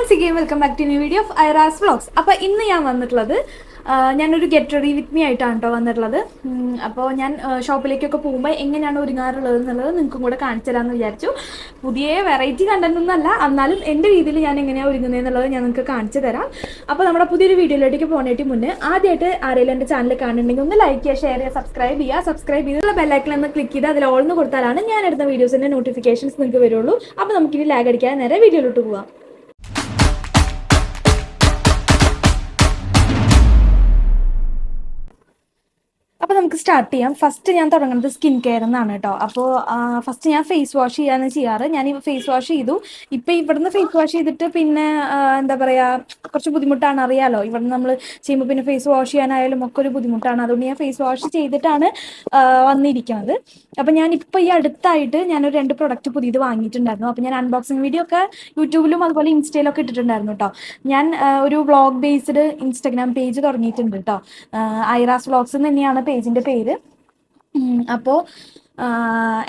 once again welcome back to a new video of Ira's vlogs. അപ്പോൾ ഇന്ന് ഞാൻ വന്നിട്ടുള്ളത് ഞാനൊരു ഗെറ്റ് റെഡി വിത്ത് മീ ആയിട്ടാണ് കേട്ടോ വന്നിട്ടുള്ളത്. അപ്പോൾ ഞാൻ ഷോപ്പിലേക്കൊക്കെ പോകുമ്പോൾ എങ്ങനെയാണ് ഒരുങ്ങാറുള്ളത് എന്നുള്ളത് നിങ്ങൾക്കും കൂടെ കാണിച്ചു തരാമെന്ന് വിചാരിച്ചു. പുതിയ വെറൈറ്റി കണ്ടന്റ് ഒന്നല്ല, എന്നാലും എൻ്റെ രീതിയിൽ ഞാൻ എങ്ങനെയാണ് ഒരുങ്ങുന്നത് എന്നുള്ളത് ഞാൻ നിങ്ങൾക്ക് കാണിച്ചു തരാം. അപ്പോൾ നമ്മുടെ പുതിയൊരു വീഡിയോയിലേക്ക് പോകാനായിട്ട് മുന്നേ ആദ്യമായിട്ട് ആരെങ്കിലും എൻ്റെ ചാനൽ കാണുന്നുണ്ടെങ്കിൽ ഒന്ന് ലൈക്ക് ചെയ്യുക, ഷെയർ ചെയ്യുക, സബ്സ്ക്രൈബ് ചെയ്തിട്ടുള്ള ബെല്ലൈക്കൺ ഒന്ന് ക്ലിക്ക് ചെയ്ത് അതിൽ ഓൾന്ന് കൊടുത്താലാണ് ഞാൻ എടുത്ത വീഡിയോസിൻ്റെ നോട്ടിഫിക്കേഷൻസ് നിങ്ങൾക്ക് വരുള്ളൂ. അപ്പോൾ നമുക്കിനി ലാഗ് അടിക്കാതെ നേരെ വീഡിയോയിലോട്ട് പോകാം. അപ്പോൾ നമുക്ക് സ്റ്റാർട്ട് ചെയ്യാം. ഫസ്റ്റ് ഞാൻ തുടങ്ങുന്നത് സ്കിൻ കെയർ എന്നാണ് കേട്ടോ. അപ്പോൾ ഫസ്റ്റ് ഞാൻ ഫേസ് വാഷ് ചെയ്യാന്ന് ചെയ്യാറ്. ഞാൻ ഈ ഫേസ് വാഷ് ചെയ്തു. ഇപ്പം ഇവിടുന്ന് ഫേസ് വാഷ് ചെയ്തിട്ട് പിന്നെ എന്താ പറയുക, കുറച്ച് ബുദ്ധിമുട്ടാണ്, അറിയാലോ. ഇവിടുന്ന് നമ്മൾ ചെയ്യുമ്പോൾ പിന്നെ ഫേസ് വാഷ് ചെയ്യാനായാലും ഒക്കെ ഒരു ബുദ്ധിമുട്ടാണ്. അതുകൊണ്ട് ഞാൻ ഫേസ് വാഷ് ചെയ്തിട്ടാണ് വന്നിരിക്കുന്നത്. അപ്പം ഞാനിപ്പോൾ ഈ അടുത്തായിട്ട് ഞാനൊരു 2 പ്രൊഡക്റ്റ് പുതിയത് വാങ്ങിയിട്ടുണ്ടായിരുന്നു. അപ്പോൾ ഞാൻ അൺബോക്സിങ് വീഡിയോ ഒക്കെ യൂട്യൂബിലും അതുപോലെ ഇൻസ്റ്റയിലൊക്കെ ഇട്ടിട്ടുണ്ടായിരുന്നു കേട്ടോ. ഞാൻ ഒരു വ്ളോഗ് ബേസ്ഡ് ഇൻസ്റ്റാഗ്രാം പേജ് തുടങ്ങിയിട്ടുണ്ട് കേട്ടോ. ഐറാസ് വ്ളോഗ്സ് തന്നെയാണ് പേജിൻ്റെ പേര്. അപ്പോൾ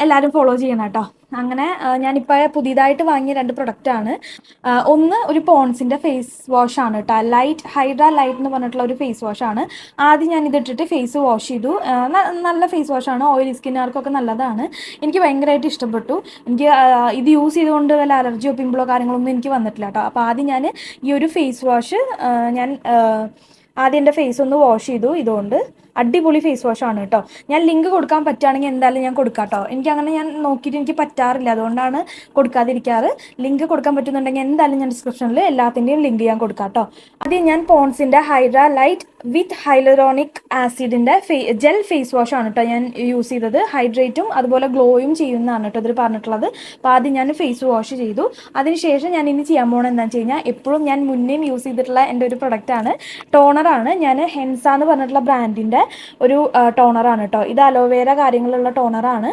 എല്ലാവരും ഫോളോ ചെയ്യണം കേട്ടോ. അങ്ങനെ ഞാനിപ്പോൾ പുതിയതായിട്ട് വാങ്ങിയ 2 പ്രൊഡക്റ്റാണ്. ഒന്ന് ഒരു പോൺസിൻ്റെ ഫേസ് വാഷാണ് കേട്ടോ. ഹൈഡ്ര ലൈറ്റ് എന്ന് പറഞ്ഞിട്ടുള്ള ഒരു ഫേസ് വാഷാണ്. ആദ്യം ഞാൻ ഇതിട്ടിട്ട് ഫേസ് വാഷ് ചെയ്തു. നല്ല ഫേസ് വാഷാണ്, ഓയിലി സ്കിന്നുകാർക്കൊക്കെ നല്ലതാണ്. എനിക്ക് ഭയങ്കരമായിട്ട് ഇഷ്ടപ്പെട്ടു. എനിക്ക് ഇത് യൂസ് ചെയ്തുകൊണ്ട് വല്ല അലർജിയോ പിമ്പിളോ കാര്യങ്ങളൊന്നും എനിക്ക് വന്നിട്ടില്ല കേട്ടോ. അപ്പോൾ ആദ്യം ഞാൻ ഈ ഒരു ഫേസ് വാഷ് ആദ്യം എൻ്റെ ഫേസ് ഒന്ന് വാഷ് ചെയ്തു. ഇതുകൊണ്ട് അടിപൊളി ഫേസ് വാഷാണ് കേട്ടോ. ഞാൻ ലിങ്ക് കൊടുക്കാൻ പറ്റുകയാണെങ്കിൽ എന്തായാലും ഞാൻ കൊടുക്കാം കേട്ടോ. എനിക്കങ്ങനെ ഞാൻ നോക്കിയിട്ട് എനിക്ക് പറ്റാറില്ല, അതുകൊണ്ടാണ് കൊടുക്കാതിരിക്കാറ്. ലിങ്ക് കൊടുക്കാൻ പറ്റുന്നുണ്ടെങ്കിൽ എന്തായാലും ഞാൻ ഡിസ്ക്രിപ്ഷനിൽ എല്ലാത്തിൻ്റെയും ലിങ്ക് ഞാൻ കൊടുക്കാം കേട്ടോ. ആദ്യം ഞാൻ പോൺസിൻ്റെ ഹൈഡ്ര ലൈറ്റ് വിത്ത് ഹൈലറോണിക് ആസിഡിൻ്റെ ജെൽ ഫേസ് വാഷാണ് കേട്ടോ ഞാൻ യൂസ് ചെയ്തത്. ഹൈഡ്രേറ്റും അതുപോലെ ഗ്ലോയും ചെയ്യുന്നതാണ് കേട്ടോ ഇതിൽ പറഞ്ഞിട്ടുള്ളത്. അപ്പോൾ ആദ്യം ഞാൻ ഫേസ് വാഷ് ചെയ്തു. അതിനുശേഷം ഞാൻ ഇനി ചെയ്യാൻ പോകണം എന്താണെന്ന് വെച്ച് കഴിഞ്ഞാൽ, എപ്പോഴും ഞാൻ മുന്നേയും യൂസ് ചെയ്തിട്ടുള്ള എൻ്റെ ഒരു പ്രൊഡക്റ്റാണ്, ടോണറാണ്. ഞാൻ ഹെൻസ എന്ന് പറഞ്ഞിട്ടുള്ള ബ്രാൻഡിൻ്റെ ഒരു ടോണറാണ് കേട്ടോ. ഇത് അലോവേര കാര്യങ്ങളുള്ള ടോണറാണ്.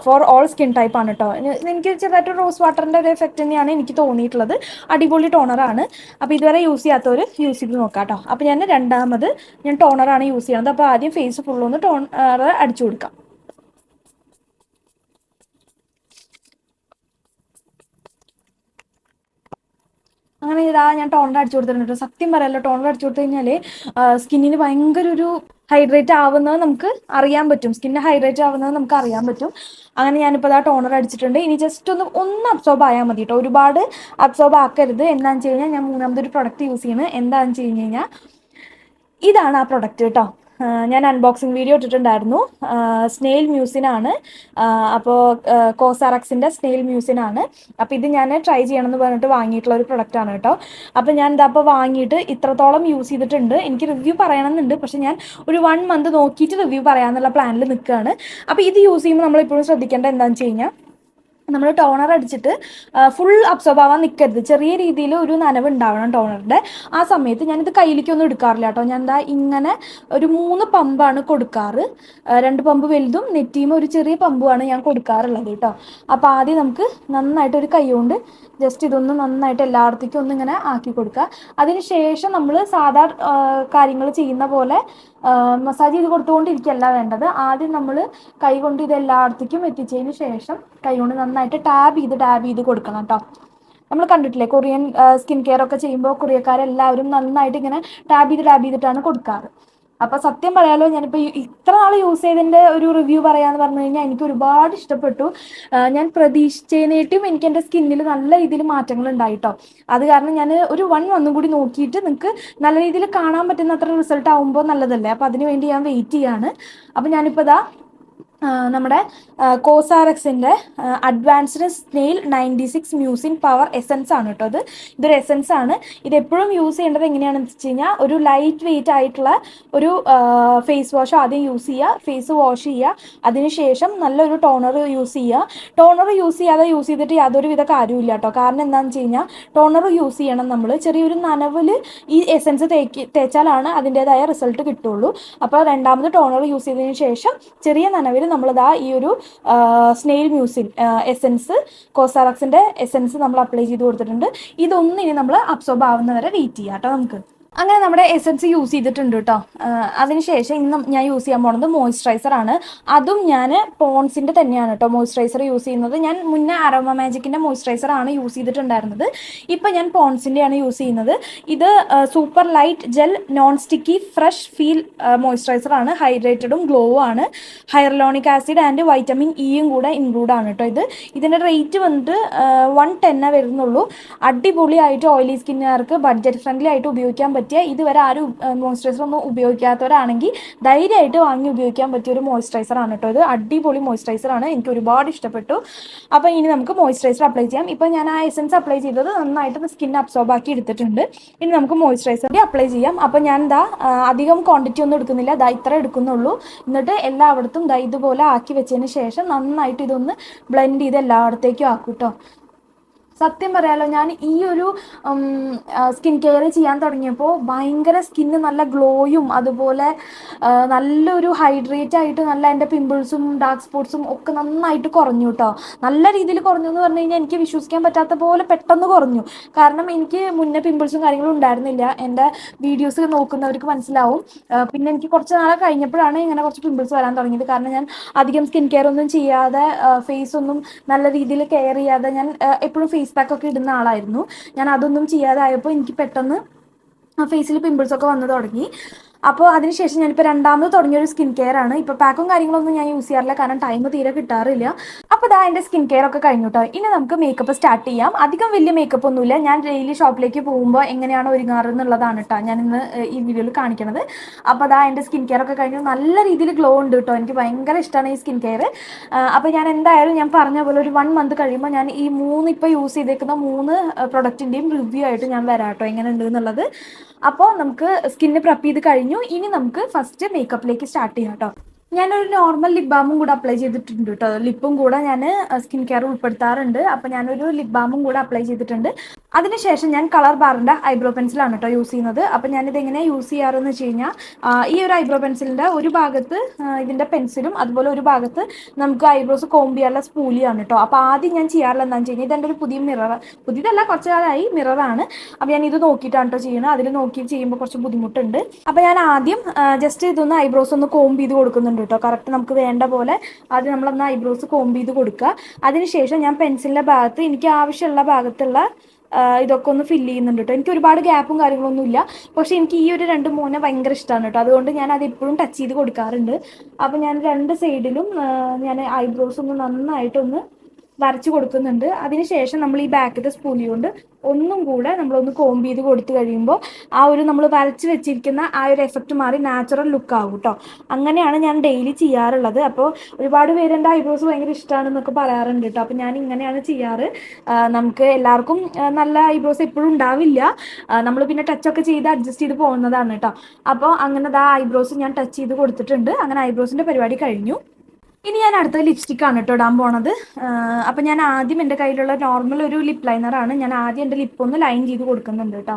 ഫോർ ഓൾ സ്കിൻ ടൈപ്പ് ആണ് കേട്ടോ. എനിക്ക് ചെറുതായിട്ട് റോസ് വാട്ടറിൻ്റെ ഒരു എഫക്റ്റ് തന്നെയാണ് എനിക്ക് തോന്നിയിട്ടുള്ളത്. അടിപൊളി ടോണറാണ്. അപ്പോൾ ഇതുവരെ യൂസ് ചെയ്യാത്തവർ യൂസ് ചെയ്ത് നോക്കാം കേട്ടോ. അപ്പോൾ ഞാൻ ടോണറാണ് യൂസ് ചെയ്യുന്നത്. അപ്പോൾ ആദ്യം ഫേസ് ഫുള്ളൊന്ന് ടോണർ അടിച്ചു കൊടുക്കാം. അങ്ങനെ ഞാൻ ടോണർ അടിച്ചു കൊടുത്തിട്ടുണ്ട്. സത്യം പറയാമല്ലോ, ടോണർ അടിച്ചു കൊടുത്തു കഴിഞ്ഞാൽ സ്കിന്നിന് ഭയങ്കര ഒരു ഹൈഡ്രേറ്റ് ആവുന്നത് നമുക്ക് അറിയാൻ പറ്റും. സ്കിന്ന് ഹൈഡ്രേറ്റ് ആവുന്നത് നമുക്ക് അറിയാൻ പറ്റും. അങ്ങനെ ഞാനിപ്പോൾ ടോണർ അടിച്ചിട്ടുണ്ട്. ഇനി ജസ്റ്റ് ഒന്ന് അബ്സോർബ് ആയാൽ മതി കേട്ടോ. ഒരുപാട് അബ്സോർബ് ആക്കരുത്. എന്താണെന്ന് വെച്ച് കഴിഞ്ഞാൽ ഞാൻ മൂന്നാമതൊരു പ്രൊഡക്റ്റ് യൂസ് ചെയ്യുന്നത്. എന്താണെന്ന് വെച്ച് കഴിഞ്ഞാൽ ഇതാണ് ആ പ്രൊഡക്റ്റ് കേട്ടോ. ഞാൻ അൺബോക്സിങ് വീഡിയോ ഇട്ടിട്ടുണ്ടായിരുന്നു. സ്നെയിൽ മ്യൂസിനാണ്. അപ്പോൾ കോസാറക്സിൻ്റെ സ്നെയിൽ മ്യൂസിനാണ്. അപ്പോൾ ഇത് ഞാൻ ട്രൈ ചെയ്യണമെന്ന് പറഞ്ഞിട്ട് വാങ്ങിയിട്ടുള്ള ഒരു പ്രൊഡക്റ്റാണ് കേട്ടോ. അപ്പോൾ ഞാൻ അപ്പോൾ വാങ്ങിയിട്ട് ഇത്രത്തോളം യൂസ് ചെയ്തിട്ടുണ്ട്. എനിക്ക് റിവ്യൂ പറയണമെന്നുണ്ട്, പക്ഷേ ഞാൻ ഒരു 1 മന്ത് നോക്കിയിട്ട് റിവ്യൂ പറയാമെന്നുള്ള പ്ലാനിൽ നിൽക്കുകയാണ്. അപ്പോൾ ഇത് യൂസ് ചെയ്യുമ്പോൾ നമ്മളിപ്പോഴും ശ്രദ്ധിക്കേണ്ടത് എന്താണെന്ന് വെച്ച് കഴിഞ്ഞാൽ, നമ്മൾ ടോണർ അടിച്ചിട്ട് ഫുൾ അബ്സോർബ് ആവാൻ നിൽക്കരുത്. ചെറിയ രീതിയിൽ ഒരു നനവ് ഉണ്ടാവണം ടോണറിൻ്റെ. ആ സമയത്ത് ഞാനിത് കയ്യിലേക്കൊന്നും എടുക്കാറില്ല കേട്ടോ. ഞാൻ ഇങ്ങനെ ഒരു 3 പമ്പാണ് കൊടുക്കാറ്. 2 പമ്പ് വലുതും നെറ്റിയും ഒരു ചെറിയ പമ്പുമാണ് ഞാൻ കൊടുക്കാറുള്ളത് കേട്ടോ. അപ്പോൾ ആദ്യം നമുക്ക് നന്നായിട്ട് ഒരു കൈ കൊണ്ട് ജസ്റ്റ് ഇതൊന്ന് നന്നായിട്ട് എല്ലായിടത്തേക്കും ഒന്നിങ്ങനെ ആക്കി കൊടുക്കുക. അതിന് ശേഷം നമ്മൾ സാധാ കാര്യങ്ങൾ ചെയ്യുന്ന പോലെ മസാജ് ചെയ്ത് കൊടുത്തുകൊണ്ടിരിക്കുകയല്ല വേണ്ടത്. ആദ്യം നമ്മൾ കൈ കൊണ്ട് ഇത് എല്ലായിടത്തേക്കും എത്തിച്ചതിന് ശേഷം കൈ കൊണ്ട് നന്നായിട്ട് ടാബ് ചെയ്ത് കൊടുക്കണം കേട്ടോ. നമ്മൾ കണ്ടിട്ടില്ലേ, കൊറിയൻ സ്കിൻ കെയർ ഒക്കെ ചെയ്യുമ്പോൾ കൊറിയക്കാരെല്ലാവരും നന്നായിട്ട് ഇങ്ങനെ ടാബ് ചെയ്തിട്ടാണ് കൊടുക്കാറ്. അപ്പോൾ സത്യം പറയാലോ, ഞാനിപ്പോൾ ഇത്ര നാൾ യൂസ് ചെയ്തതിൻ്റെ ഒരു റിവ്യൂ പറയാമെന്ന് പറഞ്ഞു കഴിഞ്ഞാൽ എനിക്ക് ഒരുപാട് ഇഷ്ടപ്പെട്ടു. ഞാൻ പ്രതീക്ഷിച്ചതിനേറ്റും എനിക്ക് എൻ്റെ സ്കിന്നിൽ നല്ല രീതിയിൽ മാറ്റങ്ങൾ ഉണ്ടായിട്ടോ. അത് കാരണം ഞാൻ ഒരു 1 മന്തും കൂടി നോക്കിയിട്ട് നിങ്ങൾക്ക് നല്ല രീതിയിൽ കാണാൻ പറ്റുന്ന അത്ര റിസൾട്ട് ആകുമ്പോൾ നല്ലതല്ലേ. അപ്പോൾ അതിന് വേണ്ടി ഞാൻ വെയിറ്റ് ചെയ്യാണ്. അപ്പോൾ ഞാനിപ്പോൾ നമ്മുടെ കോസാറക്സിൻ്റെ advanced snail 96 mucin power essence ആണ് കേട്ടോ. ഇതൊരു എസൻസ് ആണ്. ഇതെപ്പോഴും യൂസ് ചെയ്യേണ്ടത് എങ്ങനെയാണെന്ന് വെച്ച് കഴിഞ്ഞാൽ, ഒരു ലൈറ്റ് വെയിറ്റ് ആയിട്ടുള്ള ഒരു ഫേസ് വാഷ് ആദ്യം യൂസ് ചെയ്യുക, ഫേസ് വാഷ് ചെയ്യുക. അതിനുശേഷം നല്ലൊരു ടോണർ യൂസ് ചെയ്യുക. ടോണർ യൂസ് ചെയ്തിട്ട് യാതൊരുവിധ കാര്യമില്ല കേട്ടോ. കാരണം എന്താണെന്ന് വെച്ച് കഴിഞ്ഞാൽ, ടോണർ യൂസ് ചെയ്യണം നമ്മൾ ചെറിയൊരു നനവിൽ ഈ എസൻസ് തേച്ചാലാണ് അതിൻ്റേതായ റിസൾട്ട് കിട്ടുള്ളൂ. അപ്പോൾ രണ്ടാമത് ടോണർ യൂസ് ചെയ്തതിന് ശേഷം ചെറിയ നനവിൽ നമ്മളിതാ ഈ ഒരു സ്നെയിൽ മ്യൂസിൻ എസൻസ്, കോസാറക്സിൻ്റെ എസൻസ് നമ്മൾ അപ്ലൈ ചെയ്ത് കൊടുത്തിട്ടുണ്ട്. ഇതൊന്നിനി നമ്മൾ അബ്സോർബ് ആവുന്നവരെ വെയിറ്റ് ചെയ്യാം കേട്ടോ നമുക്ക്. അങ്ങനെ നമ്മുടെ എസൻസ് യൂസ് ചെയ്തിട്ടുണ്ട് കേട്ടോ. അതിനുശേഷം ഇന്ന് ഞാൻ യൂസ് ചെയ്യാൻ പോണത് മോയ്സ്ചറൈസർ ആണ്. അതും ഞാൻ പോൺസിന്റെ തന്നെയാണ് കേട്ടോ മോയ്സ്ചറൈസർ യൂസ് ചെയ്യുന്നത്. ഞാൻ മുന്നേ അരോമ മാജിക്കിന്റെ മോയ്സ്ചറൈസർ ആണ് യൂസ് ചെയ്തിട്ടുണ്ടായിരുന്നത്. ഇപ്പം ഞാൻ പോൺസിന്റെയാണ് യൂസ് ചെയ്യുന്നത്. ഇത് super light gel non sticky fresh feel moisturiser ആണ്. ഹൈഡ്രേറ്റഡും ഗ്ലോവും ആണ്. ഹൈറലോണിക് ആസിഡ് ആൻഡ് വൈറ്റമിൻ ഇയും കൂടെ ഇൻക്ലൂഡ് ആണ് കേട്ടോ. ഇതിന്റെ റേറ്റ് വന്നിട്ട് 110 വരുന്നുള്ളൂ. അടിപൊളിയായിട്ട് ഓയിലി സ്കിന്നുകാർക്ക് ബഡ്ജറ്റ് ഫ്രണ്ട്ലി ആയിട്ട് ഉപയോഗിക്കാൻ പറ്റിയ, ഇതുവരെ ആരും മോയ്സ്ചറൈസർ ഒന്നും ഉപയോഗിക്കാത്തവരാണെങ്കിൽ ധൈര്യമായിട്ട് വാങ്ങി ഉപയോഗിക്കാൻ പറ്റിയ ഒരു മോയ്സ്ചറൈസർ ആണ് കേട്ടോ. ഇത് അടിപൊളി മോയ്സ്ചറൈസർ ആണ്, എനിക്ക് ഒരുപാട് ഇഷ്ടപ്പെട്ടു. അപ്പോൾ ഇനി നമുക്ക് മോയ്സ്ചറൈസർ അപ്ലൈ ചെയ്യാം. ഇപ്പം ഞാൻ ആ എസൻസ് അപ്ലൈ ചെയ്തത് നന്നായിട്ട് സ്കിൻ അബ്സോർബ് ആക്കി എടുത്തിട്ടുണ്ട്. ഇനി നമുക്ക് മോയ്സ്ചറൈസർ അപ്ലൈ ചെയ്യാം. അപ്പം ഞാൻ അധികം ക്വാണ്ടിറ്റി ഒന്നും എടുക്കുന്നില്ല, ഇത്ര എടുക്കുന്നുള്ളൂ. എന്നിട്ട് എല്ലായിടത്തും ഇതുപോലെ ആക്കി വെച്ചതിന് ശേഷം നന്നായിട്ട് ഇതൊന്ന് ബ്ലെൻഡ് ചെയ്ത് എല്ലായിടത്തേക്കും ആക്കും കേട്ടോ. സത്യം പറയാലോ, ഞാൻ ഈ ഒരു സ്കിൻ കെയർ ചെയ്യാൻ തുടങ്ങിയപ്പോൾ ഭയങ്കര സ്കിന്ന് നല്ല ഗ്ലോയും അതുപോലെ നല്ലൊരു ഹൈഡ്രേറ്റ് ആയിട്ട് നല്ല എൻ്റെ പിമ്പിൾസും ഡാർക്ക് സ്പോട്ട്സും ഒക്കെ നന്നായിട്ട് കുറഞ്ഞു കേട്ടോ. നല്ല രീതിയിൽ കുറഞ്ഞു എന്ന് പറഞ്ഞു കഴിഞ്ഞാൽ എനിക്ക് വിശ്വസിക്കാൻ പറ്റാത്ത പോലെ പെട്ടെന്ന് കുറഞ്ഞു. കാരണം എനിക്ക് മുന്നേ പിമ്പിൾസും കാര്യങ്ങളും ഉണ്ടായിരുന്നില്ല. എൻ്റെ വീഡിയോസ് നോക്കുന്നവർക്ക് മനസ്സിലാവും. പിന്നെ എനിക്ക് കുറച്ച് നാളെ കഴിഞ്ഞപ്പോഴാണ് ഇങ്ങനെ കുറച്ച് പിമ്പിൾസ് വരാൻ തുടങ്ങിയത്. കാരണം ഞാൻ അധികം സ്കിൻ കെയർ ഒന്നും ചെയ്യാതെ ഫേസ് ഒന്നും നല്ല രീതിയിൽ കെയർ ചെയ്യാതെ ഞാൻ എപ്പോഴും ഫേസ് പാക്ക് ഒക്കെ ഇടുന്ന ആളായിരുന്നു. ഞാൻ അതൊന്നും ചെയ്യാതായപ്പോൾ എനിക്ക് പെട്ടെന്ന് ഫേസിൽ പിമ്പിൾസ് ഒക്കെ വന്നു തുടങ്ങി. അപ്പോൾ അതിനുശേഷം ഞാനിപ്പോൾ രണ്ടാമത് തുടങ്ങിയൊരു സ്കിൻ കെയർ ആണ്. ഇപ്പോൾ പാക്കും കാര്യങ്ങളൊന്നും ഞാൻ യൂസ് ചെയ്യാറില്ല, കാരണം ടൈം തീരെ കിട്ടാറില്ല. അപ്പോൾ എൻ്റെ സ്കിൻ കെയർ ഒക്കെ കഴിഞ്ഞു കേട്ടോ. ഇനി നമുക്ക് മേക്കപ്പ് സ്റ്റാർട്ട് ചെയ്യാം. അധികം വലിയ മേക്കപ്പ് ഒന്നുമില്ല. ഞാൻ ഡെയിലി ഷോപ്പിലേക്ക് പോകുമ്പോൾ എങ്ങനെയാണ് ഒരുങ്ങാറ് എന്നുള്ളതാണ് കേട്ടോ ഞാൻ ഇന്ന് ഈ വീഡിയോയിൽ കാണിക്കുന്നത്. അപ്പോൾ എൻ്റെ സ്കിൻ കെയർ ഒക്കെ കഴിഞ്ഞു. നല്ല രീതിയിൽ ഗ്ലോ ഉണ്ട് കേട്ടോ. എനിക്ക് ഭയങ്കര ഇഷ്ടമാണ് ഈ സ്കിൻ കെയർ. അപ്പോൾ ഞാൻ എന്തായാലും ഞാൻ പറഞ്ഞ പോലെ ഒരു 1 മന്ത് കഴിയുമ്പോൾ ഞാൻ ഈ ഇപ്പോൾ യൂസ് ചെയ്തേക്കുന്ന 3 പ്രൊഡക്റ്റിൻ്റെയും റിവ്യൂ ആയിട്ട് ഞാൻ വരാം കേട്ടോ, എങ്ങനെ ഉണ്ട് എന്നുള്ളത്. അപ്പോൾ നമുക്ക് സ്കിന്ന് പ്രപ്പ് ചെയ്ത് കഴിഞ്ഞു. ഇനി നമുക്ക് ഫസ്റ്റ് മേക്കപ്പിലേക്ക് സ്റ്റാർട്ട് ചെയ്യാം കേട്ടോ. ഞാനൊരു നോർമൽ ലിപ് ബാമും കൂടെ അപ്ലൈ ചെയ്തിട്ടുണ്ട് കേട്ടോ. ലിപ്പും കൂടെ ഞാൻ സ്കിൻ കെയർ ഉൾപ്പെടുത്താറുണ്ട്. അപ്പോൾ ഞാനൊരു ലിപ് ബാമും കൂടെ അപ്ലൈ ചെയ്തിട്ടുണ്ട്. അതിനുശേഷം ഞാൻ കളർ ബാറിൻ്റെ ഐബ്രോ പെൻസിലാണ് കേട്ടോ യൂസ് ചെയ്യുന്നത്. അപ്പോൾ ഞാനിത് എങ്ങനെയാണ് യൂസ് ചെയ്യാറെന്ന് വെച്ച് കഴിഞ്ഞാൽ, ഈ ഒരു ഐബ്രോ പെൻസിലിൻ്റെ ഒരു ഭാഗത്ത് ഇതിൻ്റെ പെൻസിലും അതുപോലെ ഒരു ഭാഗത്ത് നമുക്ക് ഐബ്രോസ് കോംബ് ചെയ്യാനുള്ള സ്പൂലിയാണ് കേട്ടോ. അപ്പോൾ ആദ്യം ഞാൻ ചെയ്യാറില്ല എന്താണെന്ന് വെച്ച് കഴിഞ്ഞാൽ, ഇതെൻ്റെ ഒരു പുതിയ മിറർ, പുതിയതല്ല കുറച്ച് കാലമായി മിററാണ്. അപ്പോൾ ഞാൻ ഇത് നോക്കിയിട്ടാണ് കേട്ടോ ചെയ്യുന്നത്. അതിൽ നോക്കി ചെയ്യുമ്പോൾ കുറച്ച് ബുദ്ധിമുട്ടുണ്ട്. അപ്പോൾ ഞാൻ ആദ്യം ജസ്റ്റ് ഇതൊന്ന് ഐബ്രോസ് ഒന്ന് കോംബ് ചെയ്ത് കൊടുക്കുന്നുണ്ട് കേട്ടോ. കറക്റ്റ് നമുക്ക് വേണ്ട പോലെ ആദ്യം നമ്മളൊന്ന് ഐബ്രോസ് കോംബ് ചെയ്ത് കൊടുക്കുക. അതിനുശേഷം ഞാൻ പെൻസിലിൻ്റെ ഭാഗത്ത് എനിക്ക് ആവശ്യമുള്ള ഭാഗത്തുള്ള ഇതൊക്കെ ഒന്ന് ഫില്ല് ചെയ്യുന്നുണ്ട് കേട്ടോ. എനിക്ക് ഒരുപാട് ഗ്യാപ്പും കാര്യങ്ങളൊന്നും ഇല്ല, പക്ഷേ എനിക്ക് ഈ ഒരു 2 മൂന്ന് ഭയങ്കര ഇഷ്ടമാണ് കേട്ടോ. അതുകൊണ്ട് ഞാൻ അത് എപ്പോഴും ടച്ച് ചെയ്ത് കൊടുക്കാറുണ്ട്. അപ്പോൾ ഞാൻ 2 സൈഡിലും ഞാൻ ഐബ്രോസ് ഒന്ന് നന്നായിട്ടൊന്ന് വരച്ച് കൊടുക്കുന്നുണ്ട്. അതിനുശേഷം നമ്മൾ ഈ ബാക്കിത്തെ സ്പൂലി കൊണ്ട് ഒന്നും കൂടെ നമ്മളൊന്ന് കോംബ് ചെയ്ത് കൊടുത്തു കഴിയുമ്പോൾ ആ ഒരു നമ്മൾ വരച്ച് വെച്ചിരിക്കുന്ന ആ ഒരു എഫക്റ്റ് മാറി നാച്ചുറൽ ലുക്ക് ആകും കേട്ടോ. അങ്ങനെയാണ് ഞാൻ ഡെയിലി ചെയ്യാറുള്ളത്. അപ്പോൾ ഒരുപാട് പേര് എൻ്റെ ഐബ്രോസ് ഭയങ്കര ഇഷ്ടമാണെന്നൊക്കെ പറയാറുണ്ട് കേട്ടോ. അപ്പോൾ ഞാൻ ഇങ്ങനെയാണ് ചെയ്യാറ്. നമുക്ക് എല്ലാവർക്കും നല്ല ഐബ്രോസ് എപ്പോഴും ഉണ്ടാവില്ല. നമ്മൾ പിന്നെ ടച്ചൊക്കെ ചെയ്ത് അഡ്ജസ്റ്റ് ചെയ്ത് പോകുന്നതാണ് കേട്ടോ. അപ്പോൾ അങ്ങനെ ഐബ്രോസ് ഞാൻ ടച്ച് ചെയ്ത് കൊടുത്തിട്ടുണ്ട്. അങ്ങനെ ഐബ്രോസിൻ്റെ പരിപാടി കഴിഞ്ഞു. ഇനി ഞാൻ അടുത്ത ലിപ്സ്റ്റിക്കാണ് കേട്ടോ ഇടാൻ പോണത്. അപ്പം ഞാൻ ആദ്യം എൻ്റെ കയ്യിലുള്ള നോർമൽ ഒരു ലിപ് ലൈനറാണ്. ഞാൻ ആദ്യം എൻ്റെ ലിപ്പ് ഒന്ന് ലൈൻ ചെയ്ത് കൊടുക്കുന്നുണ്ട് കേട്ടോ.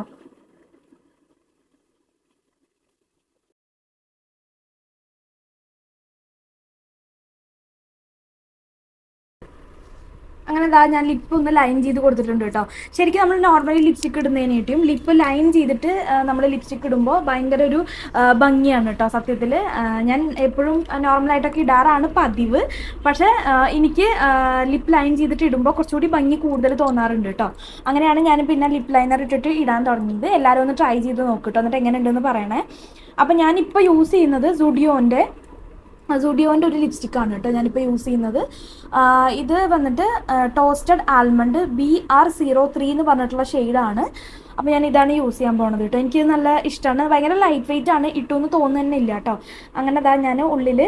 അങ്ങനെ ഞാൻ ലിപ്പ് ഒന്ന് ലൈൻ ചെയ്ത് കൊടുത്തിട്ടുണ്ട് കേട്ടോ. ശരിക്കും നമ്മൾ നോർമലി ലിപ്സ്റ്റിക്ക് ഇടുന്നതിനായിട്ടും ലിപ്പ് ലൈൻ ചെയ്തിട്ട് നമ്മൾ ലിപ്സ്റ്റിക്ക് ഇടുമ്പോൾ ഭയങ്കര ഒരു ഭംഗിയാണ് കേട്ടോ. സത്യത്തിൽ ഞാൻ എപ്പോഴും നോർമലായിട്ടൊക്കെ ഇടാറാണ് പതിവ്. പക്ഷേ എനിക്ക് ലിപ്പ് ലൈൻ ചെയ്തിട്ട് ഇടുമ്പോൾ കുറച്ചുകൂടി ഭംഗി കൂടുതൽ തോന്നാറുണ്ട് കേട്ടോ. അങ്ങനെയാണ് ഞാൻ പിന്നെ ലിപ്പ് ലൈനർ ഇട്ടിട്ട് ഇടാൻ തുടങ്ങിയത്. എല്ലാവരും ഒന്ന് ട്രൈ ചെയ്ത് നോക്കട്ടോ, എന്നിട്ട് എങ്ങനെ ഉണ്ടെന്ന് പറയണേ. അപ്പം ഞാനിപ്പോൾ യൂസ് ചെയ്യുന്നത് സുഡിയോൻ്റെ ഒരു ലിപ്സ്റ്റിക്കാണ് കേട്ടോ ഞാനിപ്പോൾ യൂസ് ചെയ്യുന്നത്. ഇത് വന്നിട്ട് ടോസ്റ്റഡ് ആൽമണ്ട് BR03 എന്ന് പറഞ്ഞിട്ടുള്ള ഷെയ്ഡാണ്. അപ്പോൾ ഞാൻ ഇതാണ് യൂസ് ചെയ്യാൻ പോണത് കേട്ടോ. എനിക്ക് നല്ല ഇഷ്ടമാണ്. ഭയങ്കര ലൈറ്റ് വെയിറ്റ് ആണ്, ഇട്ടൊന്നും തോന്നുന്നില്ല കേട്ടോ. അങ്ങനെ ഞാൻ ഉള്ളിൽ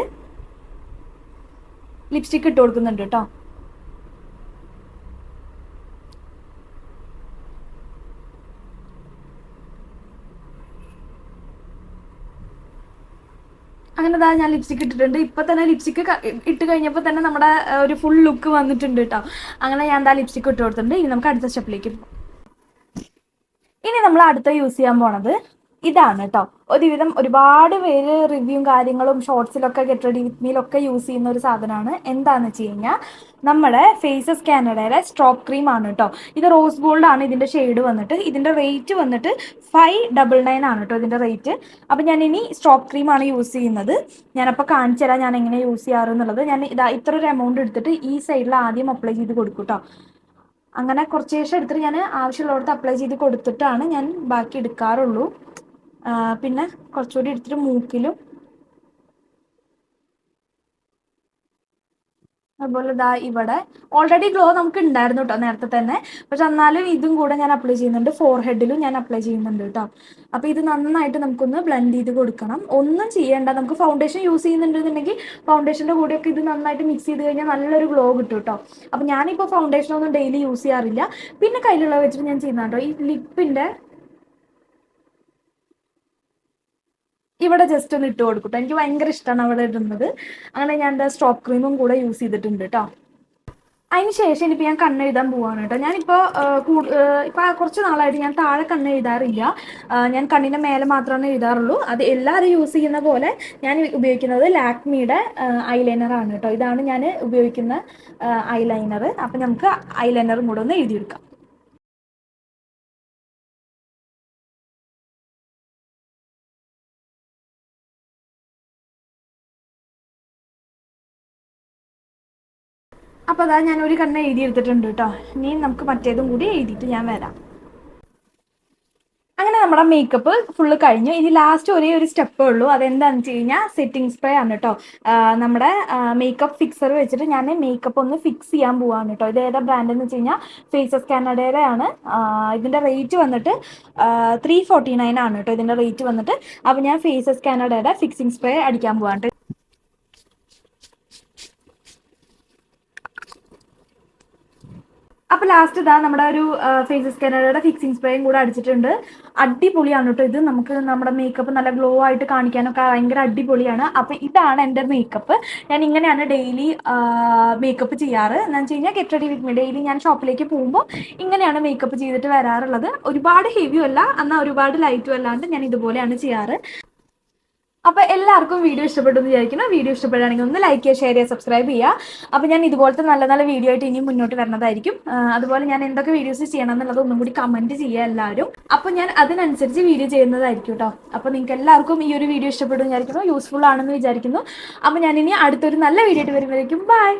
ലിപ്സ്റ്റിക്ക് ഇട്ട് കൊടുക്കുന്നുണ്ട് കേട്ടോ. അങ്ങനെ ഞാൻ ലിപ്സ്റ്റിക്ക് ഇട്ടിട്ടുണ്ട്. ഇപ്പം തന്നെ ലിപ്സ്റ്റിക്ക് ഇട്ട് കഴിഞ്ഞപ്പോൾ തന്നെ നമ്മുടെ ഒരു ഫുൾ ലുക്ക് വന്നിട്ടുണ്ട് കേട്ടോ. അങ്ങനെ ഞാൻ ലിപ്സ്റ്റിക്ക് ഇട്ട് കൊടുത്തിട്ടുണ്ട്. ഇനി നമുക്ക് അടുത്ത സ്റ്റെപ്പിലേക്ക് പോകാം. ഇനി നമ്മൾ അടുത്ത യൂസ് ചെയ്യാൻ പോണത് ഇതാണ് കേട്ടോ. ഒരുവിധം ഒരുപാട് പേര് റിവ്യൂവും കാര്യങ്ങളും ഷോർട്സിലൊക്കെ ഗെറ്റ് റെഡി വിത്ത് മീലൊക്കെ യൂസ് ചെയ്യുന്ന ഒരു സാധനമാണ്. എന്താണെന്ന് വെച്ച് കഴിഞ്ഞാൽ നമ്മുടെ ഫേസസ് കാനഡയുടെ സ്ട്രോപ്പ് ക്രീം ആണ് കേട്ടോ. ഇത് റോസ് ഗോൾഡ് ആണ് ഇതിന്റെ ഷെയ്ഡ് വന്നിട്ട്. ഇതിന്റെ റേറ്റ് വന്നിട്ട് 599 ആണ് കേട്ടോ ഇതിന്റെ റേറ്റ്. അപ്പം ഞാൻ ഇനി സ്ട്രോപ്പ് ക്രീം ആണ് യൂസ് ചെയ്യുന്നത്. ഞാനപ്പോൾ കാണിച്ചു തരാം ഞാൻ എങ്ങനെ യൂസ് ചെയ്യാറ് എന്നുള്ളത്. ഞാൻ ഇതാ ഇത്ര ഒരു എമൗണ്ട് എടുത്തിട്ട് ഈ സൈഡിൽ ആദ്യം അപ്ലൈ ചെയ്ത് കൊടുക്കും കേട്ടോ. അങ്ങനെ കുറച്ച് ശേഷം എടുത്തിട്ട് ഞാൻ ആവശ്യമുള്ളവർക്ക് അപ്ലൈ ചെയ്ത് കൊടുത്തിട്ടാണ് ഞാൻ ബാക്കി എടുക്കാറുള്ളൂ. പിന്നെ കുറച്ചുകൂടി എടുത്തിട്ട് മൂക്കിലും അതുപോലെ ഇതാ ഇവിടെ ഓൾറെഡി ഗ്ലോ നമുക്ക് ഉണ്ടായിരുന്നു കേട്ടോ നേരത്തെ തന്നെ. പക്ഷെ എന്നാലും ഇതും കൂടെ ഞാൻ അപ്ലൈ ചെയ്യുന്നുണ്ട്. ഫോർ ഹെഡിലും ഞാൻ അപ്ലൈ ചെയ്യുന്നുണ്ട് കേട്ടോ. അപ്പോൾ ഇത് നന്നായിട്ട് നമുക്കൊന്ന് ബ്ലെൻഡ് ചെയ്ത് കൊടുക്കണം. ഒന്നും ചെയ്യേണ്ട. നമുക്ക് ഫൗണ്ടേഷൻ യൂസ് ചെയ്യുന്നുണ്ടെന്നുണ്ടെങ്കിൽ ഫൗണ്ടേഷൻ്റെ കൂടെയൊക്കെ ഇത് നന്നായിട്ട് മിക്സ് ചെയ്ത് കഴിഞ്ഞാൽ നല്ലൊരു ഗ്ലോ കിട്ടും കേട്ടോ. അപ്പോൾ ഞാനിപ്പോൾ ഫൗണ്ടേഷനൊന്നും ഡെയിലി യൂസ് ചെയ്യാറില്ല. പിന്നെ കയ്യിലുള്ള വെച്ചിട്ട് ഞാൻ ചെയ്യുന്ന കേട്ടോ ഈ ലിപ്പിൻ്റെ ഇവിടെ ജസ്റ്റ് ഒന്ന് ഇട്ട് കൊടുക്കും. എനിക്ക് ഭയങ്കര ഇഷ്ടമാണ് അവിടെ ഇടുന്നത്. അങ്ങനെ ഞാൻ എന്താ സ്ട്രോപ്പ് ക്രീമും കൂടെ യൂസ് ചെയ്തിട്ടുണ്ട് കേട്ടോ. അതിന് ശേഷം ഇനിയിപ്പോൾ ഞാൻ കണ്ണെഴുതാൻ പോവാണ് കേട്ടോ. ഞാനിപ്പോൾ ഇപ്പോൾ കുറച്ച് നാളായിട്ട് ഞാൻ താഴെ കണ്ണെഴുതാറില്ല. ഞാൻ കണ്ണിൻ്റെ മേലെ മാത്രമാണ് എഴുതാറുള്ളൂ. അത് എല്ലാവരും യൂസ് ചെയ്യുന്ന പോലെ ഞാൻ ഉപയോഗിക്കുന്നത് ലാക്മിയുടെ ഐലൈനറാണ് കേട്ടോ. ഇതാണ് ഞാൻ ഉപയോഗിക്കുന്ന ഐലൈനർ. അപ്പം നമുക്ക് ഐലൈനറും കൂടെ ഒന്ന് എഴുതിയെടുക്കാം. അപ്പോൾ അതാ ഞാൻ ഒരു കണ്ണ് എഴുതിയെടുത്തിട്ടുണ്ട് കേട്ടോ. ഇനി നമുക്ക് മറ്റേതും കൂടി എഴുതിയിട്ട് ഞാൻ വരാം. അങ്ങനെ നമ്മുടെ മേക്കപ്പ് ഫുള്ള് കഴിഞ്ഞു. ഇനി ലാസ്റ്റ് ഒരേ ഒരു സ്റ്റെപ്പേ ഉള്ളൂ. അതെന്താണെന്ന് വെച്ച് കഴിഞ്ഞാൽ സെറ്റിംഗ് സ്പ്രേ ആണ് കേട്ടോ. നമ്മുടെ മേക്കപ്പ് ഫിക്സർ വെച്ചിട്ട് ഞാൻ മേക്കപ്പ് ഒന്ന് ഫിക്സ് ചെയ്യാൻ പോവാണ് കേട്ടോ. ഇത് ഏതാ ബ്രാൻഡ് എന്ന് വെച്ച് കഴിഞ്ഞാൽ ഫേസസ് കാനഡയുടെ ആണ്. ഇതിൻ്റെ റേറ്റ് വന്നിട്ട് 349 ആണ് കേട്ടോ ഇതിൻ്റെ റേറ്റ് വന്നിട്ട്. അപ്പോൾ ഞാൻ ഫേസസ് കാനഡയുടെ ഫിക്സിംഗ് സ്പ്രേ അടിക്കാൻ പോവാണ്. അപ്പോൾ ലാസ്റ്റ് ഇതാ നമ്മുടെ ഒരു ഫേസസ് കാനഡയുടെ ഫിക്സിംഗ് സ്പ്രേയും കൂടെ അടിച്ചിട്ടുണ്ട്. അടിപൊളിയാണ് കേട്ടോ ഇത്. നമുക്ക് നമ്മുടെ മേക്കപ്പ് നല്ല ഗ്ലോ ആയിട്ട് കാണിക്കാനൊക്കെ ഭയങ്കര അടിപൊളിയാണ്. അപ്പോൾ ഇതാണ് എൻ്റെ മേക്കപ്പ്. ഞാൻ ഇങ്ങനെയാണ് ഡെയിലി മേക്കപ്പ് ചെയ്യാറ്. എന്ന് വെച്ച് കഴിഞ്ഞാൽ get ready with me daily ഞാൻ ഷോപ്പിലേക്ക് പോകുമ്പോൾ ഇങ്ങനെയാണ് മേക്കപ്പ് ചെയ്തിട്ട് വരാറുള്ളത്. ഒരുപാട് ഹെവിയും അല്ല എന്നാൽ ഒരുപാട് ലൈറ്റും അല്ലാണ്ട് ഞാൻ ഇതുപോലെയാണ് ചെയ്യാറ്. അപ്പോൾ എല്ലാവർക്കും വീഡിയോ ഇഷ്ടപ്പെട്ടു എന്ന് വിചാരിക്കുന്നു. വീഡിയോ ഇഷ്ടപ്പെടുകയാണെങ്കിൽ ഒന്ന് ലൈക്ക് ചെയ്യുക, ഷെയർ ചെയ്യുക, സബ്സ്ക്രൈബ് ചെയ്യുക. അപ്പോൾ ഞാൻ ഇതുപോലത്തെ നല്ല നല്ല വീഡിയോ ആയിട്ട് ഇനിയും മുന്നോട്ട് വരുന്നതായിരിക്കും. അതുപോലെ ഞാൻ എന്തൊക്കെ വീഡിയോസ് ചെയ്യണം എന്നുള്ളത് ഒന്നും കൂടി കമൻറ്റ് ചെയ്യുക എല്ലാവരും. അപ്പോൾ ഞാൻ അതിനനുസരിച്ച് വീഡിയോ ചെയ്യുന്നതായിരിക്കും കേട്ടോ. അപ്പോൾ നിങ്ങൾക്ക് എല്ലാവർക്കും ഈ ഒരു വീഡിയോ ഇഷ്ടപ്പെടും വിചാരിക്കുന്നു, യൂസ്ഫുൾ ആണെന്ന് വിചാരിക്കുന്നു. അപ്പോൾ ഞാൻ ഇനി അടുത്തൊരു നല്ല വീഡിയോ ആയിട്ട് വരുമ്പോഴേക്കും ബൈ.